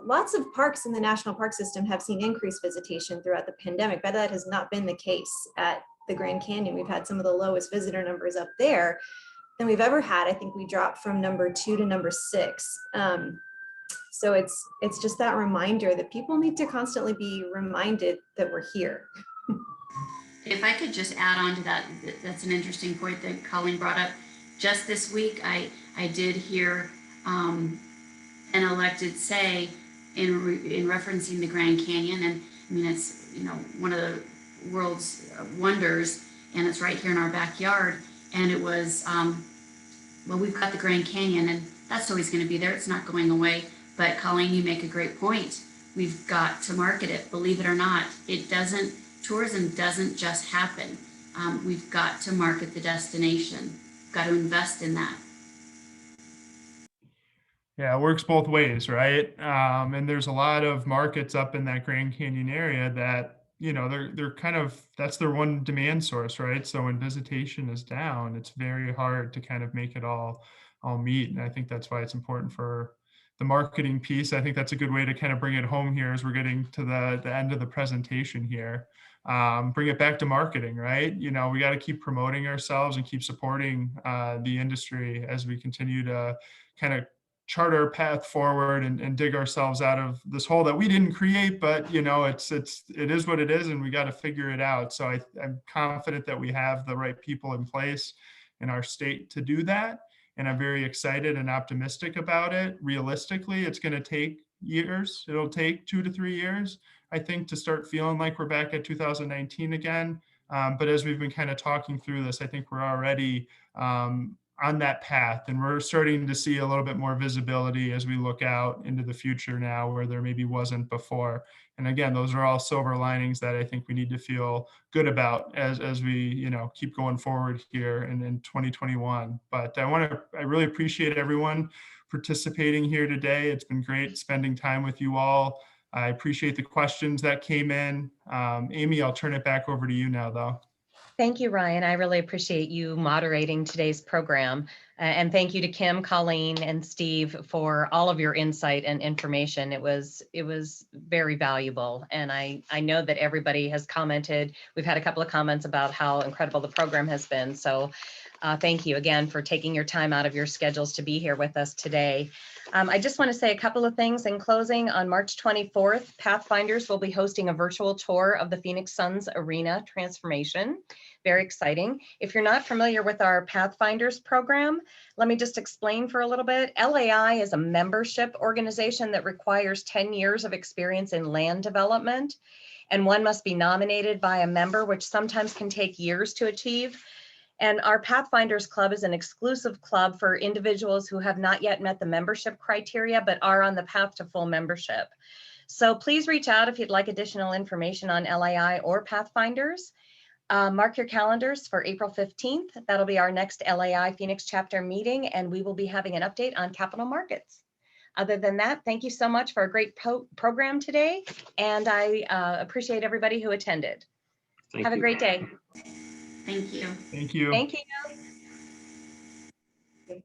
Speaker 4: lots of parks in the national park system have seen increased visitation throughout the pandemic, but that has not been the case at the Grand Canyon. We've had some of the lowest visitor numbers up there than we've ever had. I think we dropped from number 2 to number 6. So it's just that reminder that people need to constantly be reminded that we're here.
Speaker 6: If I could just add on to that, that's an interesting point that Colleen brought up. Just this week, I did hear an elected say in referencing the Grand Canyon, and I mean, it's one of the world's wonders, and it's right here in our backyard. And it was, well, we've got the Grand Canyon, and that's always going to be there. It's not going away. But Colleen, you make a great point. We've got to market it. Believe it or not, tourism doesn't just happen. We've got to market the destination. Got to invest in that.
Speaker 3: Yeah, it works both ways, right? And there's a lot of markets up in that Grand Canyon area that, you know, they're kind of, that's their one demand source, right? So when visitation is down, it's very hard to kind of make it all meet. And I think that's why it's important for the marketing piece. I think that's a good way to kind of bring it home here as we're getting to the end of the presentation here. Bring it back to marketing, right? You know, we got to keep promoting ourselves and keep supporting the industry as we continue to kind of chart our path forward and dig ourselves out of this hole that we didn't create, but you know, it is what it is, and we got to figure it out. So I'm confident that we have the right people in place in our state to do that. And I'm very excited and optimistic about it. Realistically, it's going to take years. It'll take 2 to 3 years, I think, to start feeling like we're back at 2019 again. But as we've been kind of talking through this, I think we're already on that path, and we're starting to see a little bit more visibility as we look out into the future now where there maybe wasn't before. And again, those are all silver linings that I think we need to feel good about as we, you know, keep going forward here in 2021. But I really appreciate everyone participating here today. It's been great spending time with you all. I appreciate the questions that came in. Amy, I'll turn it back over to you now, though.
Speaker 1: Thank you, Ryan. I really appreciate you moderating today's program. And thank you to Kim, Colleen, and Steve for all of your insight and information. It was very valuable. And I know that everybody has commented. We've had a couple of comments about how incredible the program has been. So thank you again for taking your time out of your schedules to be here with us today. I just want to say a couple of things in closing. On March 24th, Pathfinders will be hosting a virtual tour of the Phoenix Suns Arena transformation. Very exciting. If you're not familiar with our Pathfinders program, let me just explain for a little bit. LAI is a membership organization that requires 10 years of experience in land development, and one must be nominated by a member, which sometimes can take years to achieve. And our Pathfinders Club is an exclusive club for individuals who have not yet met the membership criteria, but are on the path to full membership. So please reach out if you'd like additional information on LAI or Pathfinders. Mark your calendars for April 15th. That'll be our next LAI Phoenix chapter meeting, and we will be having an update on capital markets. Other than that, thank you so much for a great program today, and I appreciate everybody who attended. Have a great day.
Speaker 6: Thank you.
Speaker 3: Thank you.
Speaker 1: Thank you.